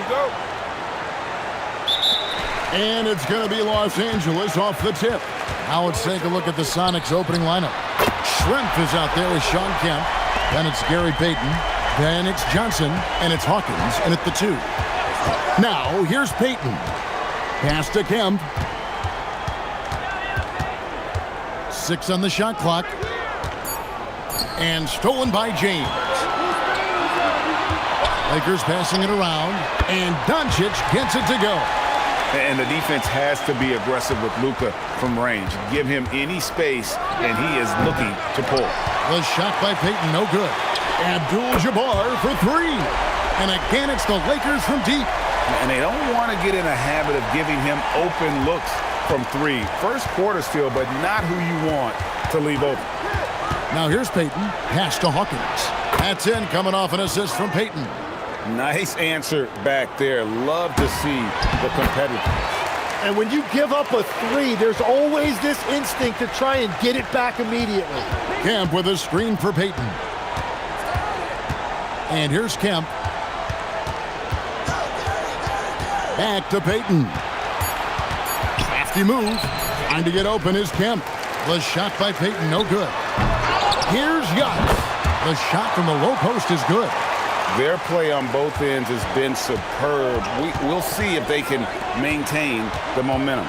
go. And it's going to be Los Angeles off the tip. Now let's take a look at the Sonics opening lineup. Schrempf is out there with Shawn Kemp. Then it's Gary Payton. Then it's Johnson. And it's Hawkins. And at the 2. Now here's Payton. Pass to Kemp. 6 on the shot clock. And stolen by James. Lakers passing it around. And Doncic gets it to go. And the defense has to be aggressive with Luka from range. Give him any space, and he is looking to pull. The shot by Payton, no good. Abdul-Jabbar for 3. And again, it's the Lakers from deep. And they don't want to get in a habit of giving him open looks from 3. First quarter still, but not who you want to leave open. Now here's Payton. Pass to Hawkins. That's in, coming off an assist from Payton. Nice answer back there. Love to see the competitiveness. And when you give up a 3, there's always this instinct to try and get it back immediately. Kemp with a screen for Payton. And here's Kemp. Back to Payton. Crafty move. Trying to get open is Kemp. The shot by Payton, no good. Here's Yacht. The shot from the low post is good. Their play on both ends has been superb. We'll see if they can maintain the momentum.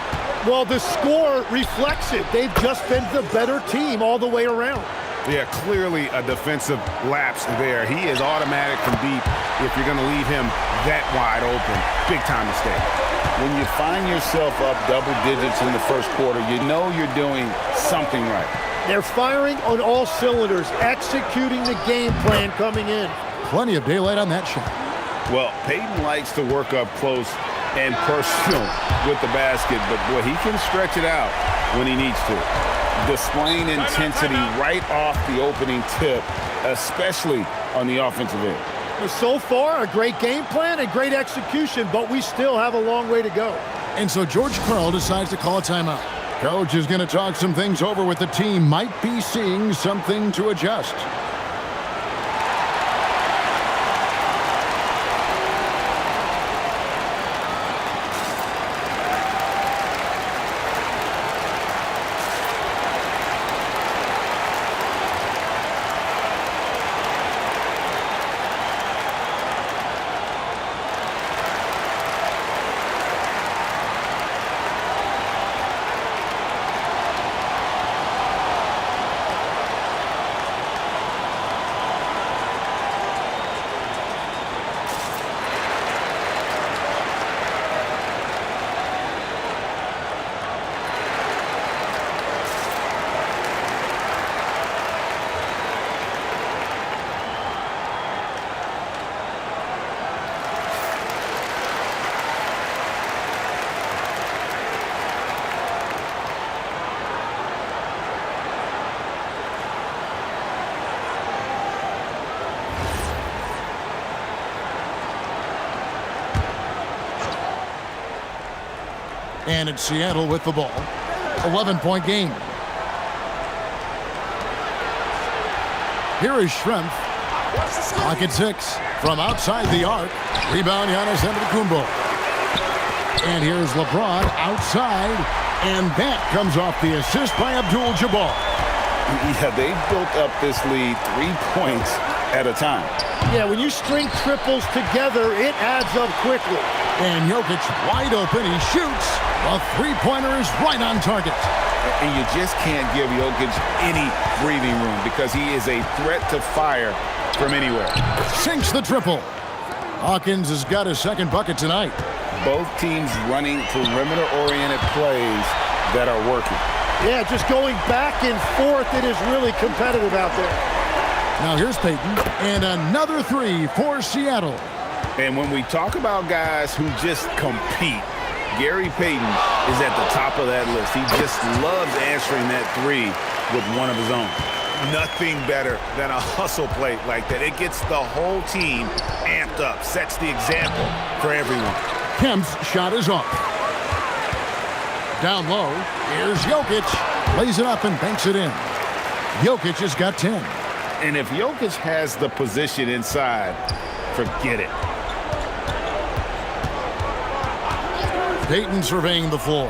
Well, the score reflects it. They've just been the better team all the way around. Yeah, clearly a defensive lapse there. He is automatic from deep if you're going to leave him that wide open. Big time mistake. When you find yourself up double digits in the first quarter, you know you're doing something right. They're firing on all cylinders, executing the game plan coming in. Plenty of daylight on that shot. Well, Payton likes to work up close and personal with the basket, but boy, he can stretch it out when he needs to. Displaying intensity right off the opening tip, especially on the offensive end. So far, a great game plan and great execution, but we still have a long way to go. And so George Karl decides to call a timeout. Coach is going to talk some things over with the team. Might be seeing something to adjust. And it's Seattle with the ball. 11-point game. Here is Schrempf. Clock at 6. From outside the arc. Rebound Giannis Antetokounmpo. And here's LeBron outside. And that comes off the assist by Abdul-Jabbar. Yeah, they've built up this lead 3 points at a time. Yeah, when you string triples together, it adds up quickly. And Jokic wide open. He shoots. A three-pointer is right on target. And you just can't give Jokic any breathing room because he is a threat to fire from anywhere. Sinks the triple. Hawkins has got his second bucket tonight. Both teams running perimeter-oriented plays that are working. Yeah, just going back and forth. It is really competitive out there. Now here's Payton. And another 3 for Seattle. And when we talk about guys who just compete, Gary Payton is at the top of that list. He just loves answering that 3 with one of his own. Nothing better than a hustle play like that. It gets the whole team amped up, sets the example for everyone. Kemp's shot is off. Down low, here's Jokic. Lays it up and banks it in. Jokic has got 10. And if Jokic has the position inside, forget it. Payton surveying the floor.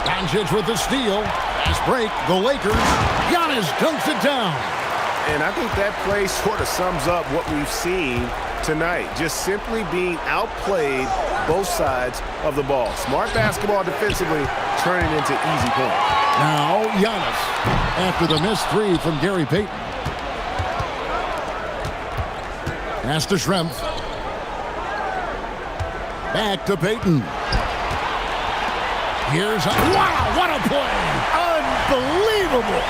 Doncic with the steal. Fast break. The Lakers. Giannis dunks it down. And I think that play sort of sums up what we've seen tonight. Just simply being outplayed both sides of the ball. Smart basketball defensively, turning into easy points. Now Giannis after the missed three from Gary Payton. Pass to Schrempf. Back to Payton. Here's wow, what a play! Unbelievable!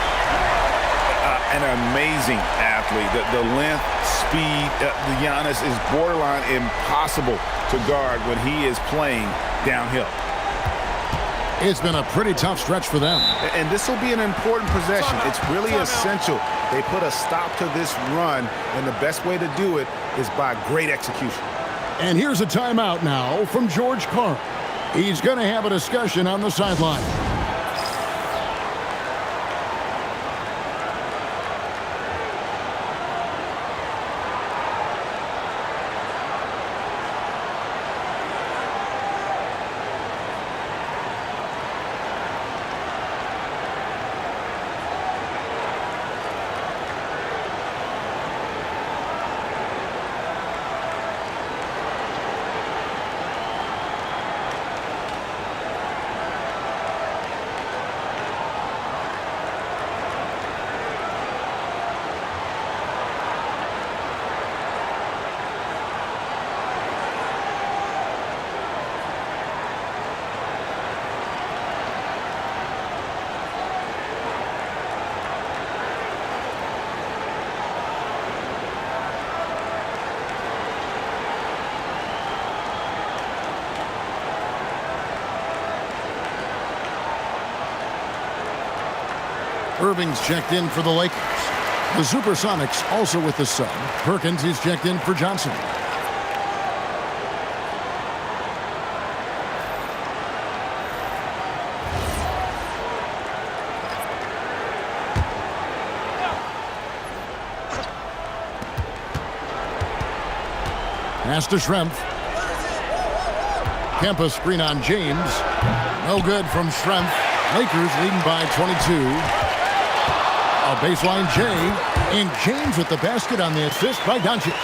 An amazing athlete. The length, speed, Giannis is borderline impossible to guard when he is playing downhill. It's been a pretty tough stretch for them. And this will be an important possession. It's really essential they put a stop to this run, and the best way to do it is by great execution. And here's a timeout now from George Karl. He's going to have a discussion on the sideline. Irving's checked in for the Lakers. The Supersonics also with the sub. Perkins is checked in for Johnson. Pass to Schrempf. Kempa screen on James. No good from Schrempf. Lakers leading by 22. A baseline J, and James with the basket on the assist by Doncic.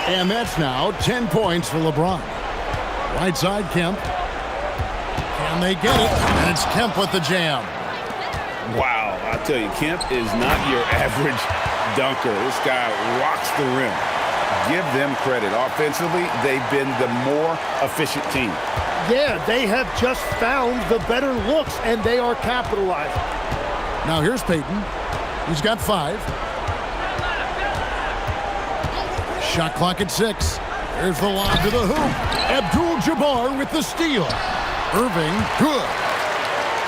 And that's now 10 points for LeBron. Right side, Kemp. Can they get it? And it's Kemp with the jam. Wow, I tell you, Kemp is not your average dunker. This guy rocks the rim. Give them credit. Offensively, they've been the more efficient team. Yeah, they have just found the better looks, and they are capitalizing. Now here's Payton. He's got 5. Shot clock at 6. Here's the lob to the hoop. Abdul-Jabbar with the steal. Irving, good.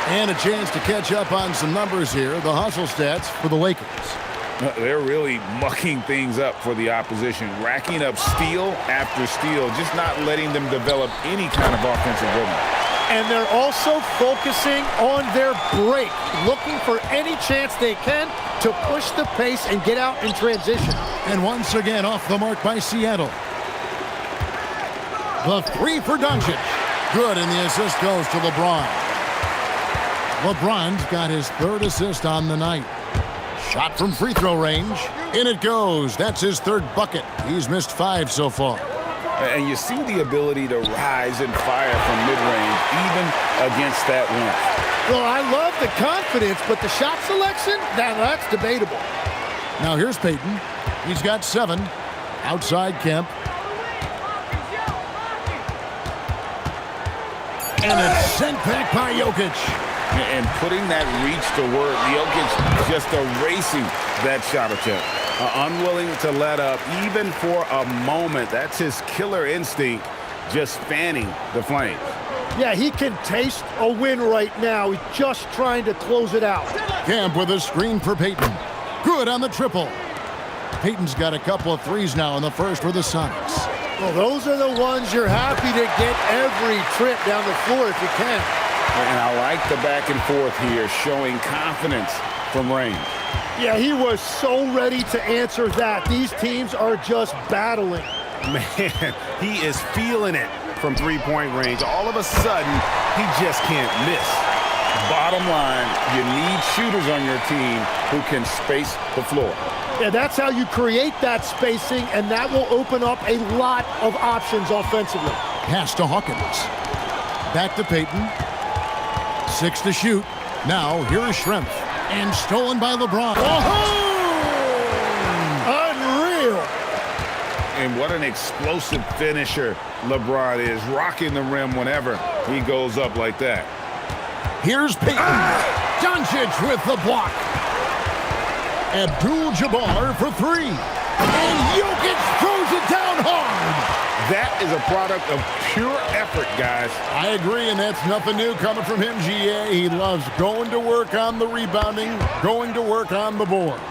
And a chance to catch up on some numbers here. The hustle stats for the Lakers. They're really mucking things up for the opposition, racking up steal after steal, just not letting them develop any kind of offensive rhythm. And they're also focusing on their break, looking for any chance they can to push the pace and get out in transition. And once again off the mark by Seattle. The 3 for Doncic. Good, and the assist goes to LeBron. LeBron's got his 3rd assist on the night. Shot from free throw range. In it goes. That's his 3rd bucket. He's missed 5 so far. And you see the ability to rise and fire from mid-range, even against that length. Well, I love the confidence, but the shot selection, that's debatable. Now here's Payton. He's got 7. Outside Kemp. And it's sent back by Jokic. And putting that reach to work, Jokic just erasing that shot attempt. Unwilling to let up, even for a moment. That's his killer instinct, just fanning the flames. Yeah, he can taste a win right now. He's just trying to close it out. Kemp with a screen for Payton. Good on the triple. Payton's got a couple of threes now in the first for the Sonics. Well, those are the ones you're happy to get every trip down the floor if you can. And I like the back and forth here, showing confidence from range. Yeah, he was so ready to answer that. These teams are just battling. Man, he is feeling it. from three-point range. All of a sudden, he just can't miss. Bottom line, you need shooters on your team who can space the floor. Yeah, that's how you create that spacing, and that will open up a lot of options offensively. Pass to Hawkins. Back to Payton. 6 to shoot. Now, here is Schrempf. And stolen by LeBron. Oh! Unreal! And what an explosive finisher LeBron is, rocking the rim whenever he goes up like that. Here's Payton. Doncic with the block. Abdul-Jabbar for 3. And Jokic throws it down hard. That is a product of pure effort, guys. I agree, and that's nothing new coming from him, GA. He loves going to work on the rebounding, going to work on the boards.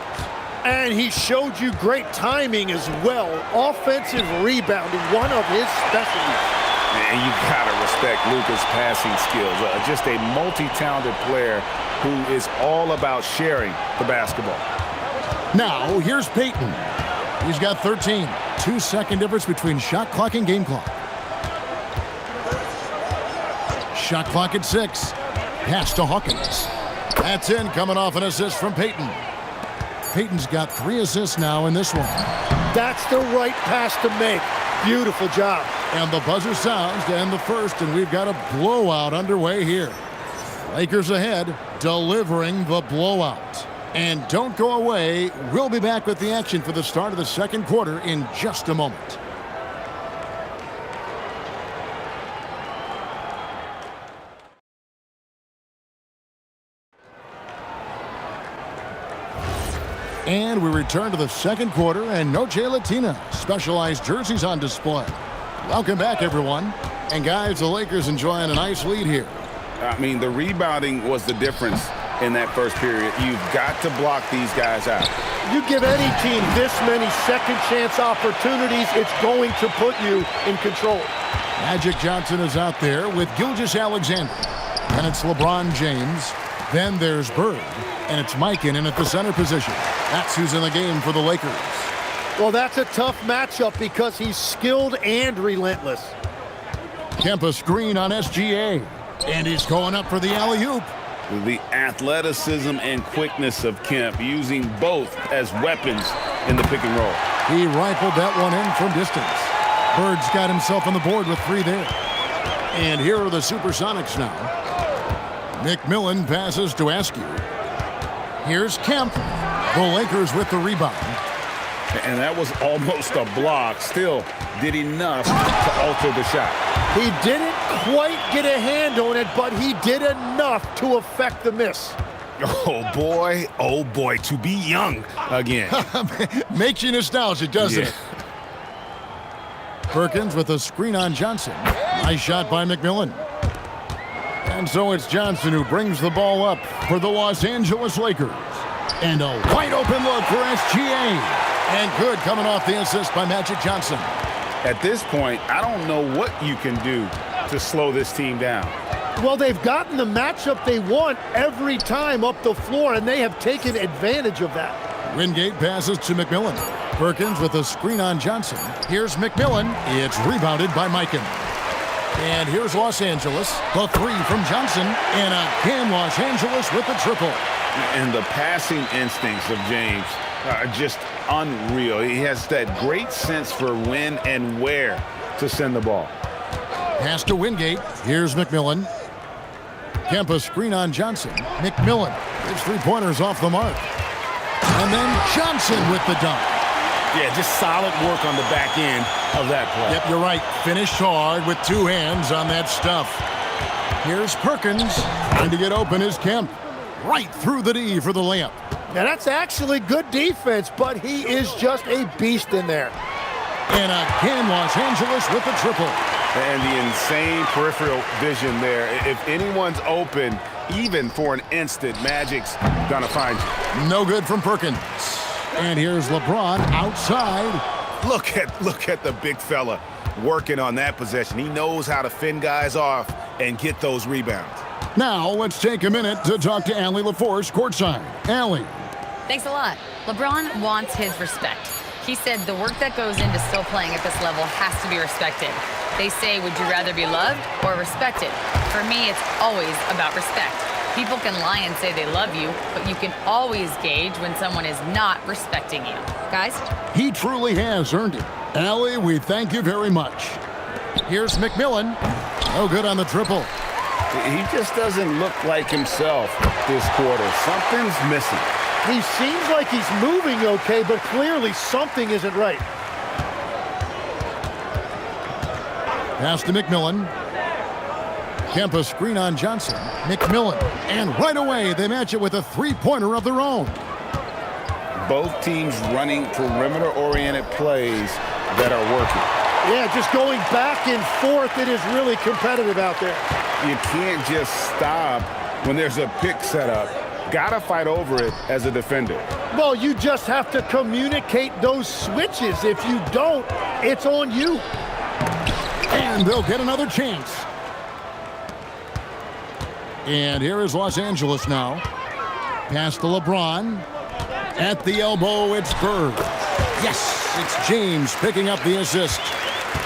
And he showed you great timing as well. Offensive rebounding, one of his specialties. And you gotta respect Luka's passing skills. Just a multi-talented player who is all about sharing the basketball. Now, here's Payton. He's got 13. 2-second difference between shot clock and game clock. Shot clock at 6. Pass to Hawkins. That's in, coming off an assist from Payton. Payton's got 3 assists now in this one. That's the right pass to make. Beautiful job. And the buzzer sounds to end the first, and we've got a blowout underway here. Lakers ahead, delivering the blowout. And don't go away. We'll be back with the action for the start of the second quarter in just a moment. And we return to the second quarter, and Noche Latina specialized jerseys on display. Welcome back, everyone. And guys, the Lakers enjoying a nice lead here. I mean, the rebounding was the difference in that first period. You've got to block these guys out. You give any team this many second chance opportunities, it's going to put you in control. Magic Johnson is out there with Gilgeous-Alexander. Then it's LeBron James. Then there's Bird. And it's Mikan in at the center position. That's who's in the game for the Lakers. Well, that's a tough matchup because he's skilled and relentless. Kemp a screen on SGA. And he's going up for the alley-oop. The athleticism and quickness of Kemp, using both as weapons in the pick and roll. He rifled that one in from distance. Bird's got himself on the board with 3 there. And here are the Supersonics now. McMillan passes to Askew. Here's Kemp. The Lakers with the rebound. And that was almost a block. Still did enough to alter the shot. He didn't quite get a hand on it, but he did enough to affect the miss. Oh boy, to be young again. Makes you nostalgic, doesn't it? Perkins with a screen on Johnson. Nice shot by McMillan. And so it's Johnson who brings the ball up for the Los Angeles Lakers. And a wide open look for SGA. And good coming off the assist by Magic Johnson. At this point, I don't know what you can do to slow this team down. Well, they've gotten the matchup they want every time up the floor, and they have taken advantage of that. Wingate passes to McMillan. Perkins with a screen on Johnson. Here's McMillan. It's rebounded by Mikan. And here's Los Angeles. The 3 from Johnson. And again, Los Angeles with the triple. And the passing instincts of James are just unreal. He has that great sense for when and where to send the ball. Pass to Wingate. Here's McMillan. Kemp a screen on Johnson. McMillan. His 3-pointers off the mark. And then Johnson with the dunk. Yeah, just solid work on the back end of that play. Yep, you're right. Finished hard with 2 hands on that stuff. Here's Perkins. Trying to get open is Kemp. Right through the D for the layup. Now, that's actually good defense, but he is just a beast in there. And again, Los Angeles with the triple. And the insane peripheral vision there. If anyone's open, even for an instant, Magic's gonna find you. No good from Perkins. And here's LeBron outside. Look at the big fella working on that possession. He knows how to fend guys off and get those rebounds. Now let's take a minute to talk to Allie LaForce courtside. Allie. Thanks a lot. LeBron wants his respect. He said the work that goes into still playing at this level has to be respected. They say, would you rather be loved or respected? For me, it's always about respect. People can lie and say they love you, but you can always gauge when someone is not respecting you. Guys? He truly has earned it. Allie, we thank you very much. Here's McMillan. No good on the triple. He just doesn't look like himself this quarter. Something's missing. He seems like he's moving okay, but clearly something isn't right. Pass to McMillan. Kemp a screen on Johnson. McMillan. And right away, they match it with a three-pointer of their own. Both teams running perimeter-oriented plays that are working. Yeah, just going back and forth. It is really competitive out there. You can't just stop when there's a pick set up. Gotta fight over it as a defender. Well, you just have to communicate those switches. If you don't, it's on you. And they'll get another chance. And here is Los Angeles now. Pass to LeBron. At the elbow, it's Bird. Yes, it's James picking up the assist.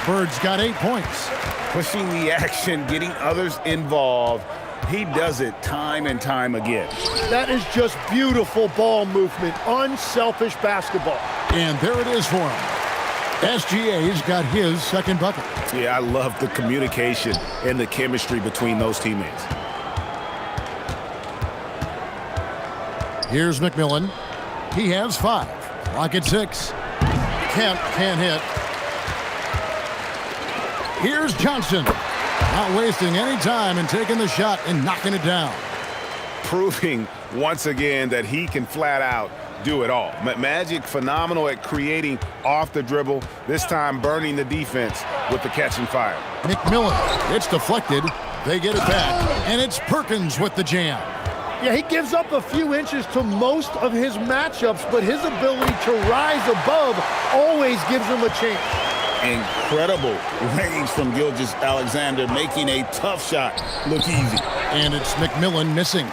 Bird's got 8 points. Pushing the action, getting others involved. He does it time and time again. That is just beautiful ball movement, unselfish basketball. And there it is for him. SGA's got his second bucket. Yeah, I love the communication and the chemistry between those teammates. Here's McMillan. He has 5. Clock at 6. Kemp can't hit. Here's Johnson. Not wasting any time and taking the shot and knocking it down. Proving once again that he can flat out do it all. Magic phenomenal at creating off the dribble, this time burning the defense with the catch and fire. McMillan. It's deflected. They get it back. And it's Perkins with the jam. Yeah, he gives up a few inches to most of his matchups, but his ability to rise above always gives him a chance. Incredible range from Gilgeous-Alexander, making a tough shot look easy. And it's McMillan missing.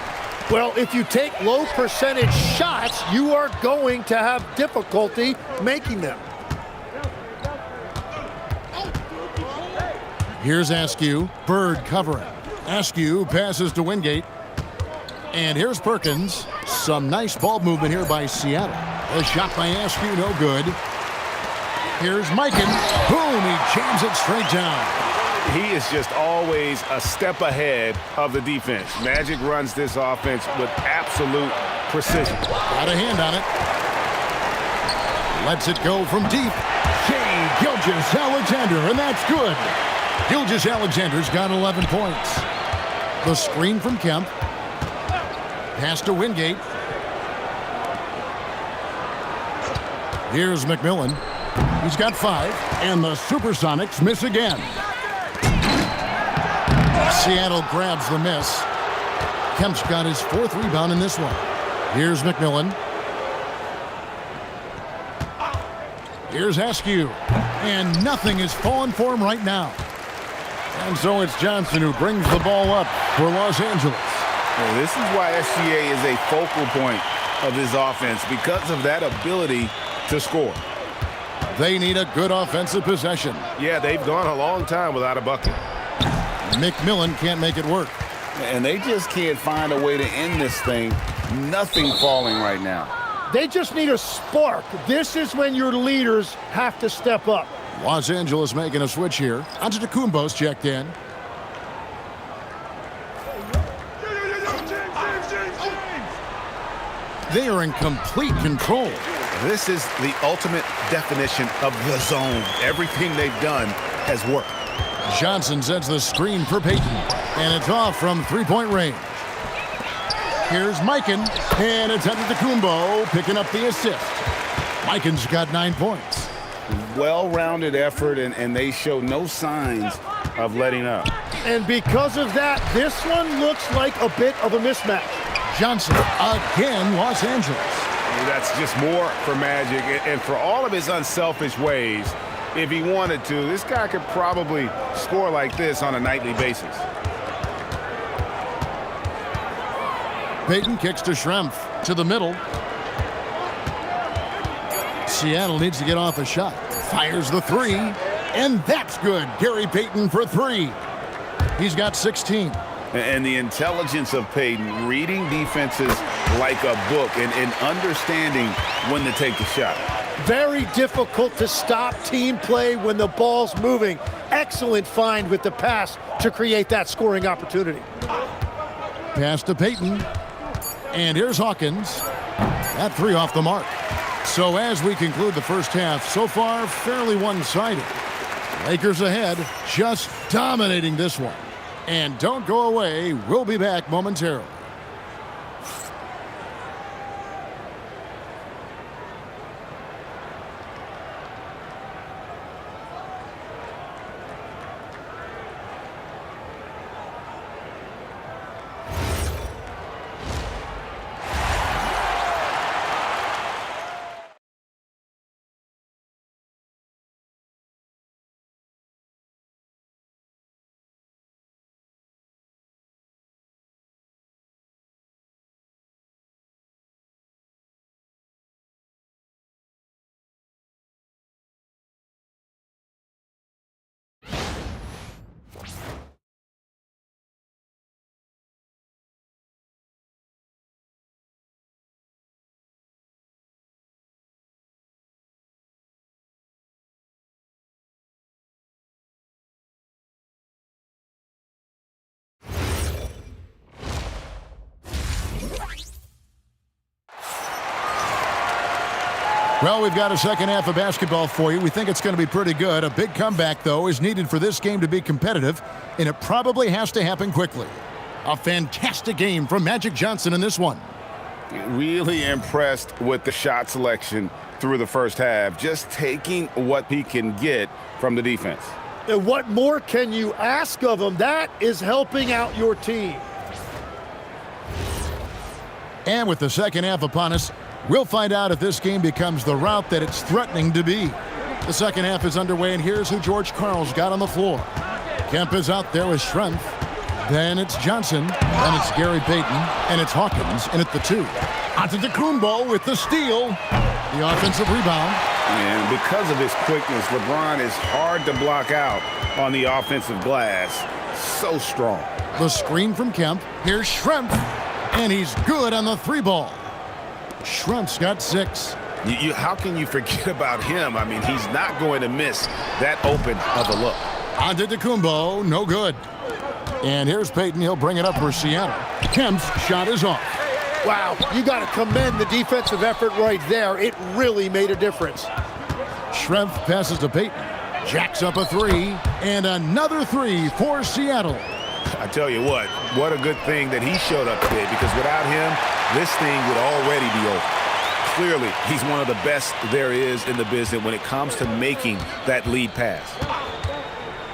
Well, if you take low percentage shots, you are going to have difficulty making them. Here's Askew. Bird covering. Askew passes to Wingate. And here's Perkins. Some nice ball movement here by Seattle. A shot by Askew, no good. Here's Mikan. Boom, he jams it straight down. He is just always a step ahead of the defense. Magic runs this offense with absolute precision. Got a hand on it. Lets it go from deep. Shai Gilgeous-Alexander, and that's good. Gilgeous-Alexander's got 11 points. The screen from Kemp. Pass to Wingate. Here's McMillan. He's got 5, and the Supersonics miss again. Seattle grabs the miss. Kemp's got his 4th rebound in this one. Here's McMillan. Here's Askew. And nothing is falling for him right now. And so it's Johnson who brings the ball up for Los Angeles. Well, this is why SGA is a focal point of this offense, because of that ability to score. They need a good offensive possession. Yeah, they've gone a long time without a bucket. McMillan can't make it work. And they just can't find a way to end this thing. Nothing falling right now. They just need a spark. This is when your leaders have to step up. Los Angeles making a switch here. Antetokounmpo's checked in. They are in complete control. This is the ultimate definition of the zone. Everything they've done has worked. Johnson sets the screen for Payton, and it's off from three-point range. Here's Mikan, and it's Antetokounmpo picking up the assist. Mikan's got 9 points. Well-rounded effort, and they show no signs of letting up. And because of that, this one looks like a bit of a mismatch. Johnson, again, Los Angeles. That's just more for Magic, and for all of his unselfish ways, if he wanted to, this guy could probably score like this on a nightly basis. Payton kicks to Schrempf to the middle. Seattle needs to get off a shot. Fires the 3, And that's good. Gary Payton for 3. He's got 16. And the intelligence of Payton, reading defenses like a book and understanding when to take the shot. Very difficult to stop team play when the ball's moving. Excellent find with the pass to create that scoring opportunity. Pass to Payton. And here's Hawkins. That 3 off the mark. So as we conclude the first half, so far fairly one-sided. Lakers ahead, just dominating this one. And don't go away. We'll be back momentarily. Well, we've got a second half of basketball for you. We think it's going to be pretty good. A big comeback, though, is needed for this game to be competitive, and it probably has to happen quickly. A fantastic game from Magic Johnson in this one. Really impressed with the shot selection through the first half, just taking what he can get from the defense. And what more can you ask of him? That is helping out your team. And with the second half upon us, we'll find out if this game becomes the route that it's threatening to be. The second half is underway, and here's who George Karl's got on the floor. Kemp is out there with Schrempf. Then it's Johnson, and it's Gary Payton, and it's Hawkins in at the 2. Antetokounmpo with the steal. The offensive rebound. And because of his quickness, LeBron is hard to block out on the offensive glass. So strong. The screen from Kemp. Here's Schrempf, and he's good on the 3-ball. Schrempf's got 6. How can you forget about him? I mean, he's not going to miss that open of a look. Antetokounmpo, no good. And here's Payton. He'll bring it up for Seattle. Kemp's shot is off. Wow, you got to commend the defensive effort right there. It really made a difference. Schrempf passes to Payton. Jacks up a 3. And another 3 for Seattle. I tell you what a good thing that he showed up today, because without him, this thing would already be over. Clearly, he's one of the best there is in the business when it comes to making that lead pass.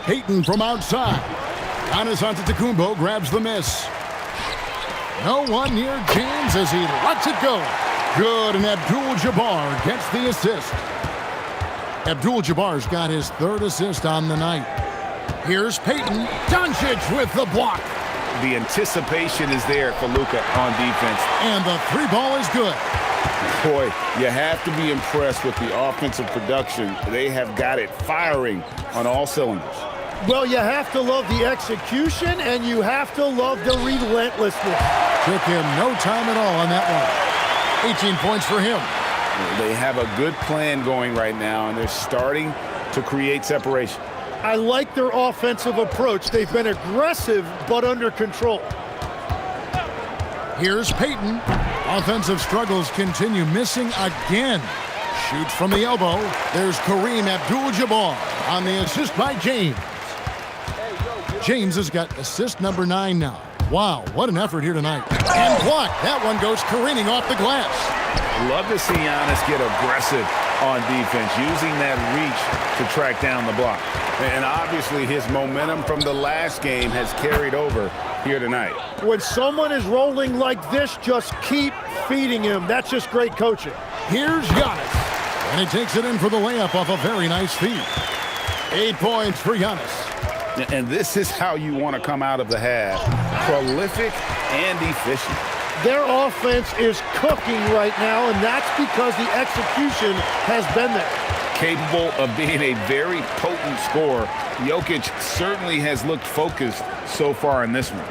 Payton from outside. Giannis Antetokounmpo grabs the miss. No one near James as he lets it go. Good, and Abdul-Jabbar gets the assist. Abdul-Jabbar's got his 3rd assist on the night. Here's Payton. Doncic with the block. The anticipation is there for Luka on defense. And the 3-ball is good. Boy, you have to be impressed with the offensive production. They have got it firing on all cylinders. Well, you have to love the execution, and you have to love the relentlessness. Took him no time at all on that one. 18 points for him. They have a good plan going right now, and they're starting to create separation. I like their offensive approach. They've been aggressive, but under control. Here's Payton. Offensive struggles continue, missing again. Shoots from the elbow. There's Kareem Abdul-Jabbar on the assist by James. James has got assist number 9 now. Wow, what an effort here tonight. And block. That one goes careening off the glass. Love to see Giannis get aggressive on defense, using that reach to track down the block. And obviously his momentum from the last game has carried over here tonight. When someone is rolling like this, just keep feeding him. That's just great coaching. Here's Giannis. And he takes it in for the layup off a very nice feed. 8 points for Giannis. And this is how you want to come out of the half. Prolific and efficient. Their offense is cooking right now, and that's because the execution has been there. capable of being a very potent scorer. Jokic certainly has looked focused so far in this one.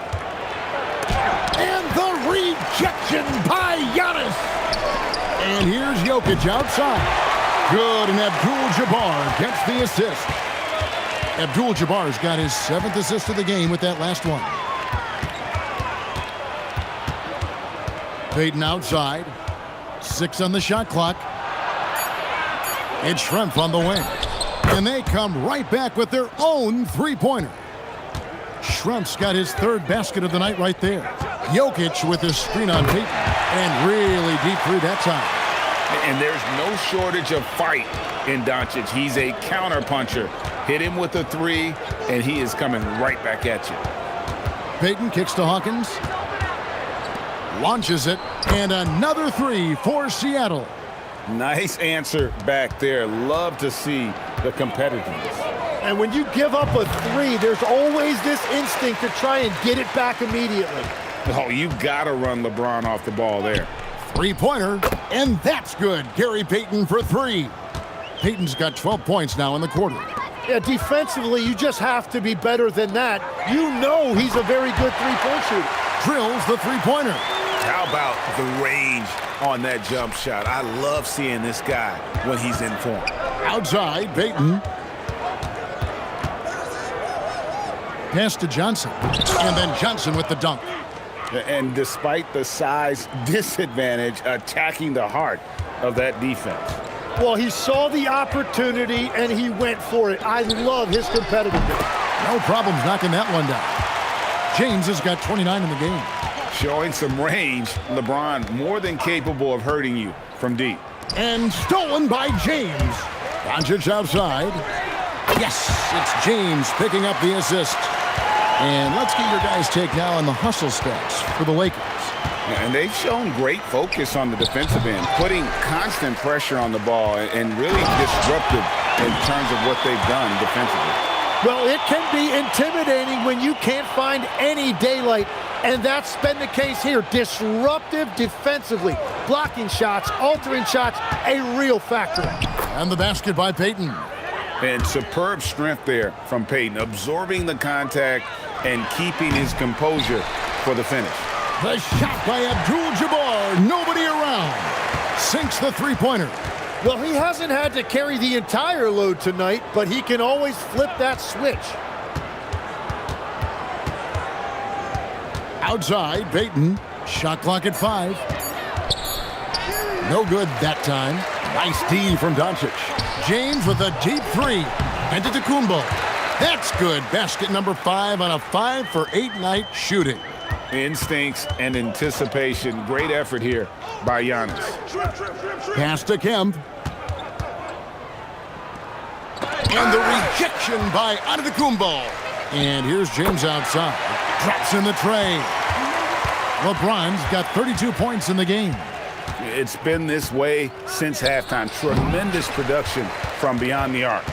And the rejection by Giannis. And here's Jokic outside. Good, and Abdul-Jabbar gets the assist. Abdul-Jabbar's got his 7th assist of the game with that last one. Payton outside. 6 on the shot clock. It's Schrempf on the wing. And they come right back with their own three-pointer. Schrempf's got his 3rd basket of the night right there. Jokic with his screen on Payton. And really deep three that time. And there's no shortage of fight in Doncic. He's a counterpuncher. Hit him with a 3, and he is coming right back at you. Payton kicks to Hawkins. Launches it. And another 3 for Seattle. Nice answer back there. Love to see the competitiveness. And when you give up a 3, there's always this instinct to try and get it back immediately. Oh, you got to run LeBron off the ball there. Three-pointer, and that's good. Gary Payton for 3. Payton's got 12 points now in the quarter. Yeah, defensively, you just have to be better than that. You know he's a very good three-point shooter. Drills the three-pointer. How about the range on that jump shot? I love seeing this guy when he's in form. Outside, Payton. Pass to Johnson. And then Johnson with the dunk. And despite the size disadvantage, attacking the heart of that defense. Well, he saw the opportunity, and he went for it. I love his competitiveness. No problems knocking that one down. James has got 29 in the game. Showing some range, LeBron more than capable of hurting you from deep. And stolen by James. Doncic outside. Yes, it's James picking up the assist. And let's get your guys' take now on the hustle stats for the Lakers. And they've shown great focus on the defensive end, putting constant pressure on the ball and really disruptive in terms of what they've done defensively. Well, it can be intimidating when you can't find any daylight, and that's been the case here. Disruptive defensively, blocking shots, altering shots, a real factor. And the basket by Payton. And superb strength there from Payton, absorbing the contact and keeping his composure for the finish. The shot by Abdul-Jabbar, nobody around. Sinks the three-pointer. Well, he hasn't had to carry the entire load tonight, but he can always flip that switch. Outside, Payton. Shot clock at 5. No good that time. Nice D from Doncic. James with a deep 3. Antetokounmpo. That's good. Basket number 5 on a 5-for-8 night shooting. Instincts and anticipation. Great effort here by Giannis. Pass to Kemp. And the rejection by Antetokounmpo. And here's James outside. Drops in the tray. LeBron's got 32 points in the game. It's been this way since halftime. Tremendous production from beyond the arc.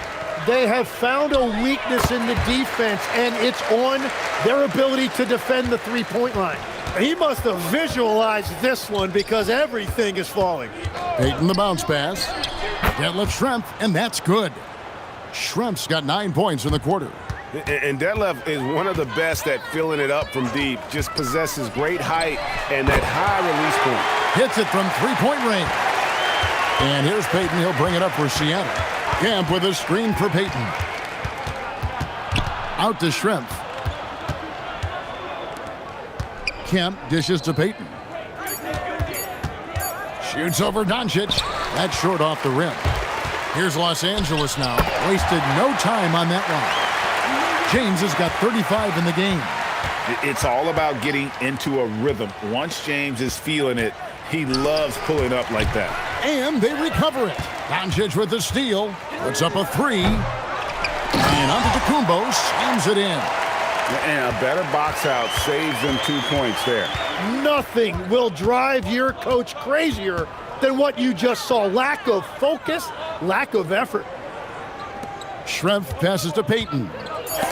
They have found a weakness in the defense, and it's on their ability to defend the three-point line. He must have visualized this one because everything is falling. Payton the bounce pass. Detlef Schrempf, and that's good. Schrempf's got 9 points in the quarter. And Detlef is one of the best at filling it up from deep. Just possesses great height and that high release point. Hits it from three-point range. And here's Payton. He'll bring it up for Seattle. Kemp with a screen for Payton. Out to Schrempf. Kemp dishes to Payton. Shoots over Doncic. That's short off the rim. Here's Los Angeles now. Wasted no time on that one. James has got 35 in the game. It's all about getting into a rhythm. Once James is feeling it, he loves pulling up like that. And they recover it. Doncic with the steal. Puts up a 3. And Antetokounmpo slams it in. And a better box out saves them 2 points there. Nothing will drive your coach crazier than what you just saw. Lack of focus, lack of effort. Schrempf passes to Payton.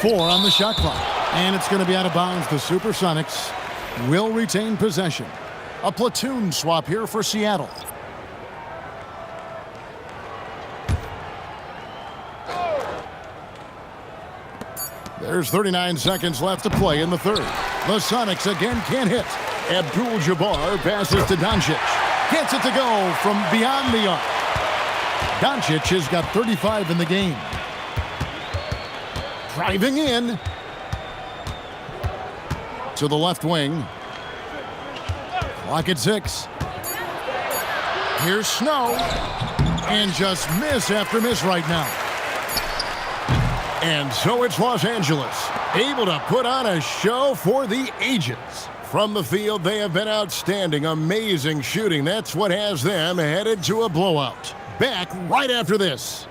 4 on the shot clock. And it's going to be out of bounds. The Supersonics will retain possession. A platoon swap here for Seattle. There's 39 seconds left to play in the third. The Sonics again can't hit. Abdul-Jabbar passes to Doncic. Gets it to go from beyond the arc. Doncic has got 35 in the game. Driving in to the left wing. Clock at 6. Here's Snow. And just miss after miss right now. And so it's Los Angeles, able to put on a show for the ages. From the field, they have been outstanding, amazing shooting. That's what has them headed to a blowout. Back right after this.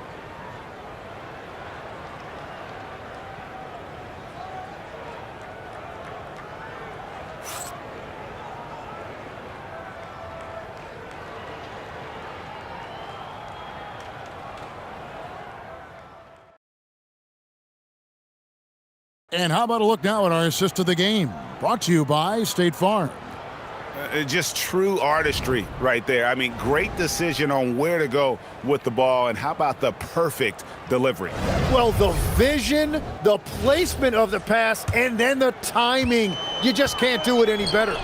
And how about a look now at our assist of the game? Brought to you by State Farm. Just true artistry right there. I mean, great decision on where to go with the ball, and how about the perfect delivery? Well, the vision, the placement of the pass, and then the timing. You just can't do it any better.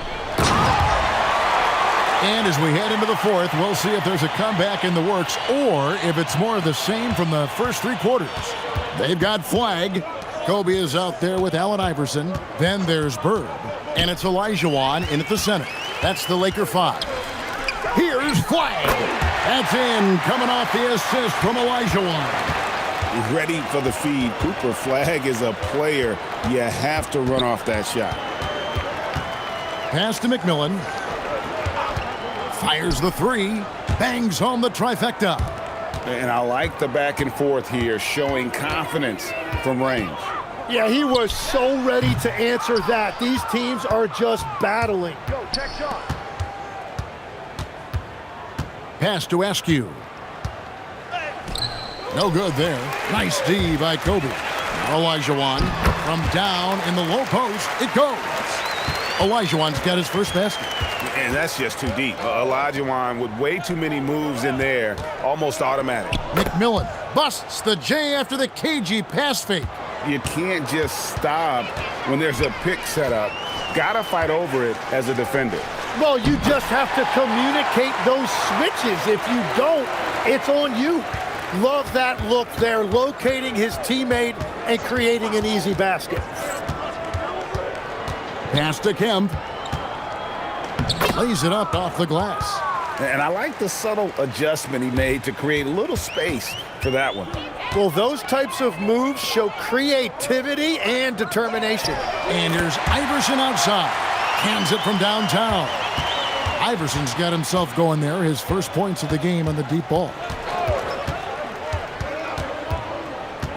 And as we head into the fourth, we'll see if there's a comeback in the works or if it's more of the same from the first 3 quarters. They've got Flag. Kobe is out there with Allen Iverson. Then there's Bird. And it's Olajuwon in at the center. That's the Laker 5. Here's Flag. That's in, coming off the assist from Olajuwon. Ready for the feed. Cooper Flag is a player you have to run off that shot. Pass to McMillan. Fires the 3. Bangs home the trifecta. And I like the back and forth here, showing confidence from range. Yeah, he was so ready to answer that. These teams are just battling. Go, check shot. Pass to Askew. No good there. Nice D by Kobe. Olajuwon from down in the low post. It goes. Olajuwon's got his first basket. And that's just too deep. Olajuwon with way too many moves in there, almost automatic. McMillan busts the J after the KG pass fake. You can't just stop when there's a pick set up. Gotta fight over it as a defender. Well, you just have to communicate those switches. If you don't, it's on you. Love that look there, locating his teammate and creating an easy basket. Pass to Kemp. Lays it up off the glass. And I like the subtle adjustment he made to create a little space for that one. Well, those types of moves show creativity and determination. And here's Iverson outside. Hands it from downtown. Iverson's got himself going there. His first points of the game on the deep ball.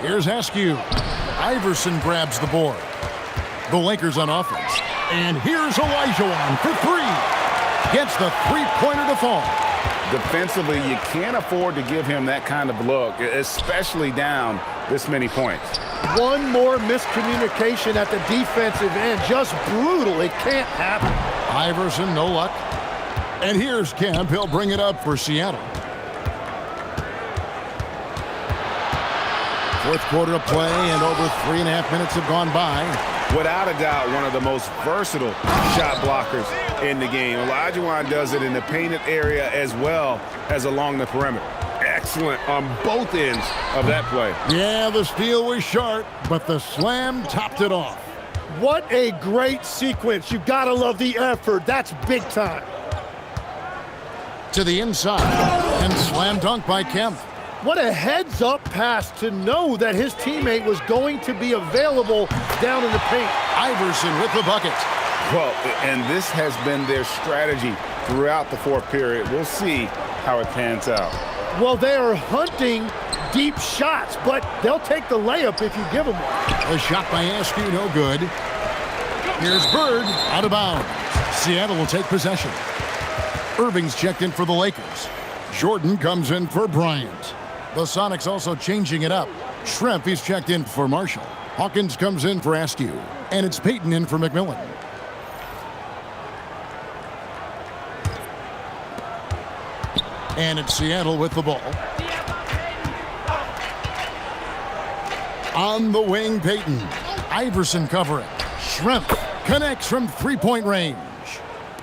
Here's Askew. Iverson grabs the board. The Lakers on offense. And here's Olajuwon for 3. Gets the three-pointer to fall. Defensively, you can't afford to give him that kind of look, especially down this many points. One more miscommunication at the defensive end. Just brutal. It can't happen. Iverson, no luck. And here's Kemp. He'll bring it up for Seattle. Fourth quarter of play, and over 3.5 minutes have gone by. Without a doubt, one of the most versatile shot blockers in the game. Olajuwon does it in the painted area as well as along the perimeter. Excellent on both ends of that play. Yeah, the steal was sharp, but the slam topped it off. What a great sequence. You gotta love the effort. That's big time. To the inside, and slam dunk by Kemp. What a heads-up pass to know that his teammate was going to be available down in the paint. Iverson with the bucket. Well, and this has been their strategy throughout the fourth period. We'll see how it pans out. Well, they are hunting deep shots, but they'll take the layup if you give them one. A shot by Askew, no good. Here's Bird, out of bounds. Seattle will take possession. Irving's checked in for the Lakers. Jordan comes in for Bryant. The Sonics also changing it up. Schrempf, he's checked in for Marshall. Hawkins comes in for Askew. And it's Payton in for McMillan. And it's Seattle with the ball. On the wing, Payton. Iverson covering. Schrempf connects from three-point range.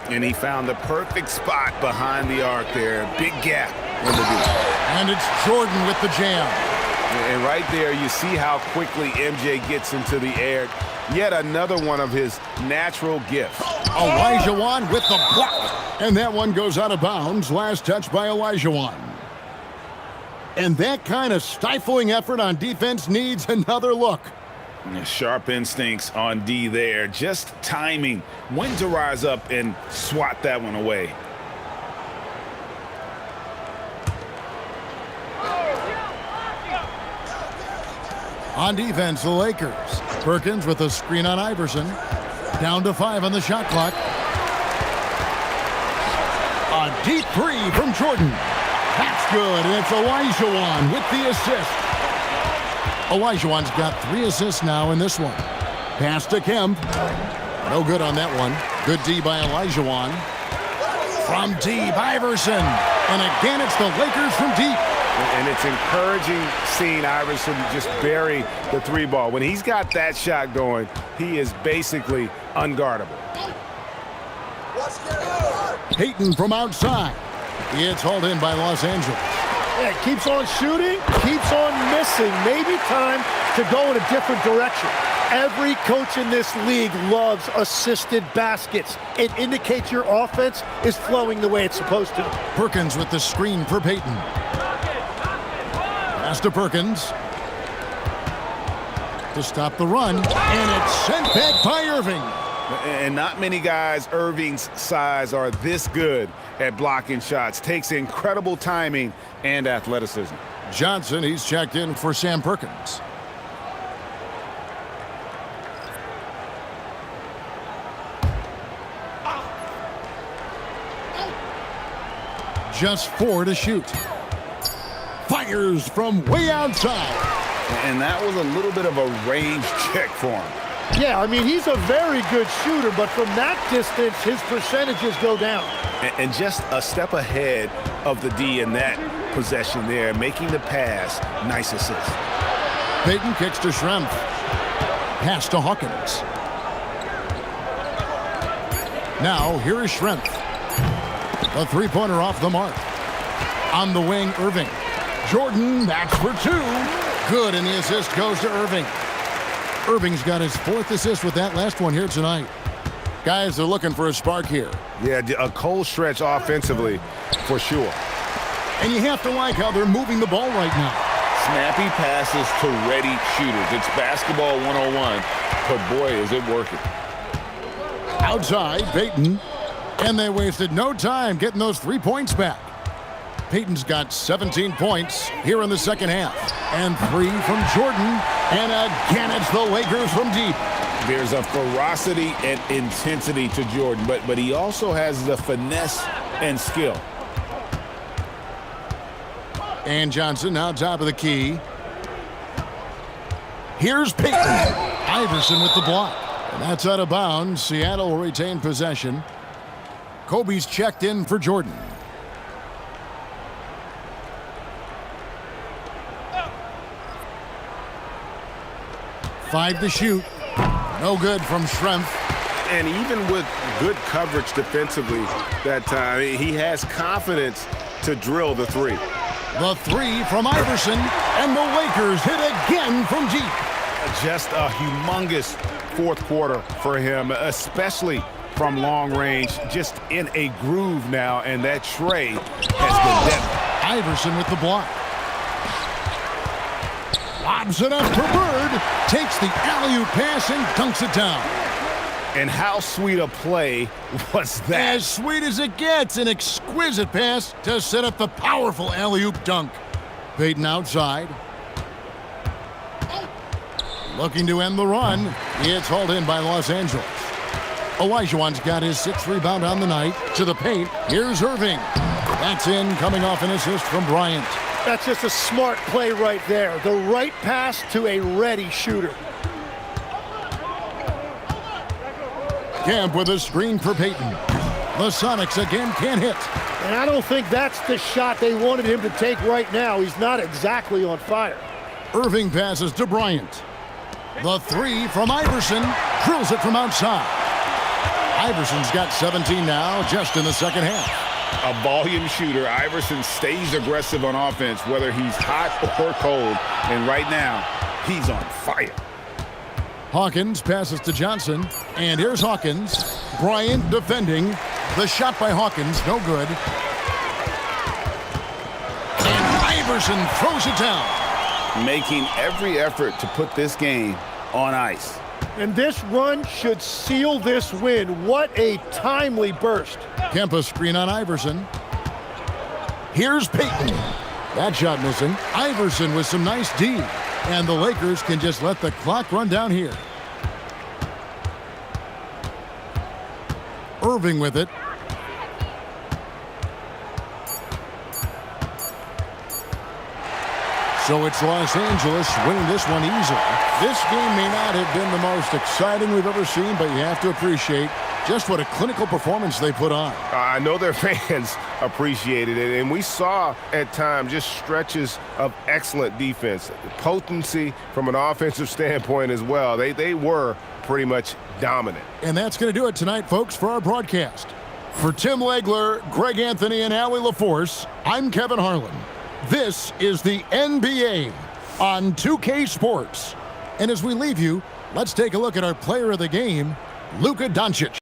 And he found the perfect spot behind the arc there. Big gap in the D. And it's Jordan with the jam. And right there, you see how quickly MJ gets into the air. Yet another one of his natural gifts. Olajuwon with the block. And that one goes out of bounds. Last touch by Olajuwon. And that kind of stifling effort on defense needs another look. Sharp instincts on D there. Just timing. When to rise up and swat that one away. On defense, the Lakers. Perkins with a screen on Iverson. Down to 5 on the shot clock. A deep three from Jordan. That's good, and it's Olajuwon with the assist. Olajuwon's got 3 assists now in this one. Pass to Kemp. No good on that one. Good D by Olajuwon. From deep, Iverson. And again, it's the Lakers from deep. And it's encouraging seeing Iverson just bury the 3 ball. When he's got that shot going, he is basically unguardable. Payton from outside. It's hauled in by Los Angeles. Yeah, keeps on shooting, keeps on missing. Maybe time to go in a different direction. Every coach in this league loves assisted baskets. It indicates your offense is flowing the way it's supposed to. Perkins with the screen for Payton. Pass to Perkins. To stop the run. And it's sent back by Irving. And not many guys Irving's size are this good at blocking shots. Takes incredible timing and athleticism. Johnson, he's checked in for Sam Perkins. Just 4 to shoot. Fires from way outside. And that was a little bit of a range check for him. Yeah, I mean, he's a very good shooter, but from that distance, his percentages go down. And just a step ahead of the D in that possession there, making the pass. Nice assist. Payton kicks to Schrempf. Pass to Hawkins. Now, here is Schrempf. A three-pointer off the mark. On the wing, Irving. Jordan, that's for 2. Good, and the assist goes to Irving. Irving's got his 4th assist with that last one here tonight. Guys are looking for a spark here. Yeah, a cold stretch offensively for sure. And you have to like how they're moving the ball right now. Snappy passes to ready shooters. It's basketball 101, but boy, is it working. Outside, Payton. And they wasted no time getting those 3 points back. Payton's got 17 points here in the second half. And 3 from Jordan. And again, it's the Lakers from deep. There's a ferocity and intensity to Jordan, but he also has the finesse and skill. And Johnson now top of the key. Here's Payton. Iverson with the block. And that's out of bounds. Seattle will retain possession. Kobe's checked in for Jordan. Five to shoot. No good from Schrempf. And even with good coverage defensively that time, he has confidence to drill the 3. The 3 from Iverson. And the Lakers hit again from deep. Just a humongous 4th quarter for him, especially from long range. Just in a groove now, and that tray has been deadly. Iverson with the block. Lobs it up to Bird. Takes the alley-oop pass and dunks it down. And how sweet a play was that? As sweet as it gets, an exquisite pass to set up the powerful alley-oop dunk. Payton outside. Looking to end the run. It's hauled in by Los Angeles. Olajuwon's got his 6th rebound on the night. To the paint. Here's Irving. That's in, coming off an assist from Bryant. That's just a smart play right there. The right pass to a ready shooter. Kemp with a screen for Payton. The Sonics again can't hit. And I don't think that's the shot they wanted him to take right now. He's not exactly on fire. Irving passes to Bryant. The three from Iverson. Drills it from outside. Iverson's got 17 now, just in the second half. A volume shooter, Iverson stays aggressive on offense, whether he's hot or cold. And right now, he's on fire. Hawkins passes to Johnson. And here's Hawkins. Bryant defending. The shot by Hawkins, no good. And Iverson throws it down. Making every effort to put this game on ice. And this run should seal this win. What a timely burst. Kempa screen on Iverson. Here's Payton. That shot missing. Iverson with some nice D. And the Lakers can just let the clock run down here. Irving with it. So it's Los Angeles winning this one easily. This game may not have been the most exciting we've ever seen, but you have to appreciate just what a clinical performance they put on. I know their fans appreciated it, and we saw at times just stretches of excellent defense. Potency from an offensive standpoint as well. They were pretty much dominant. And that's going to do it tonight, folks, for our broadcast. For Tim Legler, Greg Anthony, and Allie LaForce, I'm Kevin Harlan. This is the NBA on 2K Sports. And as we leave you, let's take a look at our player of the game, Luka Doncic.